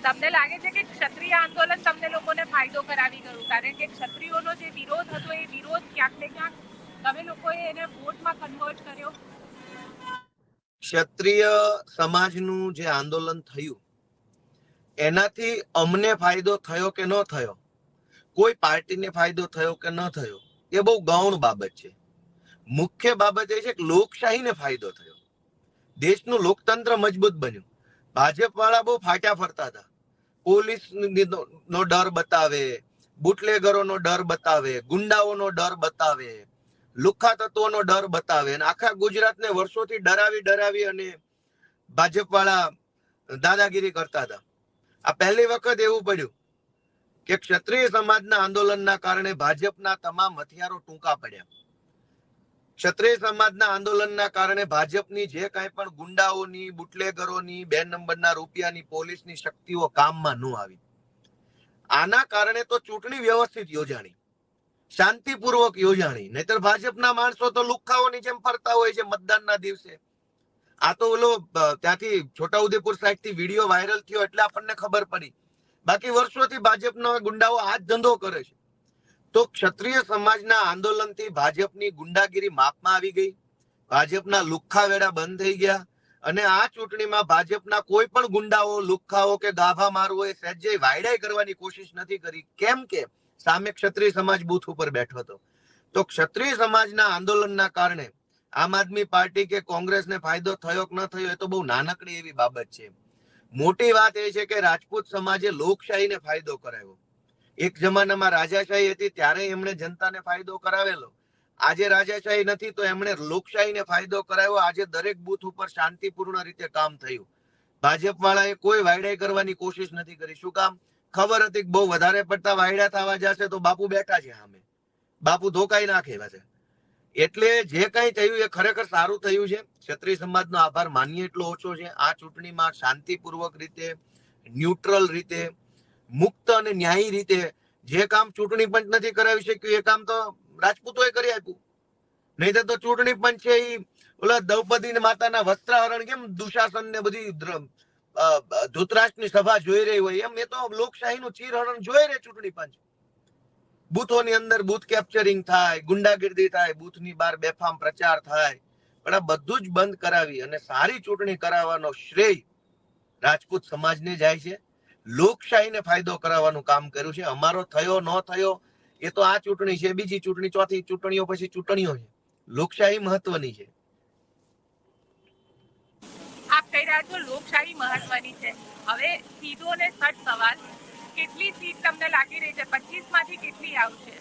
તમને લાગે છે કે ક્ષત્રિય આંદોલન તમને લોકોને ફાયદો કરાવી ગયું, કારણ કે ક્ષત્રિયોનો જે વિરોધ હતો એ વિરોધ ક્યાંક ને ક્યાંક તમે લોકોએ એને વોટમાં કન્વર્ટ કર્યો? ક્ષત્રિય સમાજનું જે આંદોલન થયું એનાથી અમને ફાયદો થયો કે ન થયો, કોઈ પાર્ટીને ફાયદો થયો કે ન થયો, એ બહુ ગૌણ બાબત છે. મુખ્ય બાબત એ છે કે લોકશાહીને ફાયદો થયો, દેશનું લોકતંત્ર મજબૂત બન્યું. ભાજપ વાળા બહુ ફાટ્યા ફરતા હતા, પોલીસ નો ડર બતાવે, બુટલેગરોનો ડર બતાવે, ગુંડાઓનો ડર બતાવે, લુખ્ખા તત્વોનો ડર બતાવે, અને આખા ગુજરાતને વર્ષોથી ડરાવી અને ભાજપ વાળા દાદાગીરી કરતા હતા. આ પહેલી વખત એવું પડ્યું કે ક્ષત્રિય સમાજના આંદોલનના કારણે ભાજપના તમામ હથિયારો ટૂંકા પડ્યા. ક્ષત્રિય સમાજના આંદોલનના કારણે ભાજપની જે કાંઈ પણ ગુંડાઓની, બુટલેગરોની, 2 નંબરના રૂપિયાની પોલીસની શક્તિઓ કામમાં ન આવી. આના કારણે તો ચૂંટણી વ્યવસ્થિત યોજાણી, શાંતિપૂર્વક યોજાણી. નહીતર ભાજપના માણસો તો લુખ્ખાઓની જેમ ફરતા હોય છે મતદાનના દિવસે. આ તો ઓલો ત્યાંથી છોટાઉદેપુર સાઈડ થી વિડીયો વાયરલ થયો એટલે આપણને ખબર પડી, બાકી વર્ષોથી ભાજપના ગુંડાઓ આ જ ધંધો કરે છે. તો ક્ષત્રિય સમાજના આંદોલનથી ભાજપની ગુંડાગીરી માપમાં આવી ગઈ, ભાજપના લુખ્ખા વેડા બંધ થઈ ગયા, અને આ ચૂંટણીમાં ભાજપના કોઈ પણ ગુંડાઓ, લુખ્ખાઓ કે ગાભા મારવો એ સહેજે વાયડાઈ કરવાની કોશિશ નથી કરી. કેમ કે સામે ક્ષત્રિય સમાજ બૂથ ઉપર બેઠો હતો. તો ક્ષત્રિય સમાજના આંદોલનના કારણે આમ આદમી પાર્ટી કે કોંગ્રેસને ફાયદો થયો કે ન થયો એ તો બહુ નાનકડી એવી બાબત છે. મોટી વાત એ છે કે રાજપૂત સમાજે લોકશાહીને ફાયદો કરાવ્યો. એક જમાનામાં રાજાશાહી હતી ત્યારે એમણે જનતાને ફાયદો કરાવેલો. આજે રાજાશાહી નથી તો એમણે લોકશાહીને ફાયદો કરાવ્યો. આજે દરેક બૂથ ઉપર શાંતિપૂર્ણ રીતે કામ થયું. ભાજપ વાળાએ કોઈ વાયડાઈ કરવાની કોશિશ નથી કરી. શું કામ? ખબર હતી કે બહુ વધારે પડતા વાયડા થવા જશે તો બાપુ બેઠા છે સામે, બાપુ ધોકાઈ નાખે છે. એટલે જે કઈ થયું એ ખરેખર સારું થયું છે. ક્ષત્રિય સમાજનો આભાર માનીએ એટલો ઓછો છે. આ ચૂંટણીમાં શાંતિપૂર્વક રીતે, ન્યુટ્રલ રીતે, મુક્ત અને ન્યાયી રીતે જે કામ ચૂંટણી પંચ નથી કરાવી શક્યું એ કામ તો રાજપૂતોએ કરી આપ્યું. નહીં તો ચૂંટણી પંચ છે એ ઓલા દ્રૌપદી માતાના વસ્ત્રાહરણ કેમ દુશાસન ને બધી ધૃતરાષ્ટ્રની સભા જોઈ રહી હોય એમ એ તો લોકશાહીનું ચીરહરણ જોઈ રહે ચૂંટણી પંચ. બૂથોની અંદર બૂથ કેપ્ચરિંગ થાય, ગુંડાગીર્દી થાય, બૂથની બહાર બેફામ પ્રચાર થાય, પણ આ બધું જ બંધ કરાવી અને સારી ચૂંટણી કરાવવાનો શ્રેય રાજપૂત સમાજને જાય છે. લોકશાહીને ફાયદો કરાવવાનું કામ કર્યું છે. અમારો થયો ન થયો એ તો આ ચૂંટણી છે, બીજી ચૂંટણી, ચોથી ચૂંટણીઓ પછી ચૂંટણીઓ છે. લોકશાહી મહત્વની છે. આપ કહી રહ્યા છો લોકશાહી મહત્વની છે. હવે સીધો ને સટ સવાલ, કેટલી સીટ તમને લાગી રહી છે? 25 માંથી કેટલી આવશે?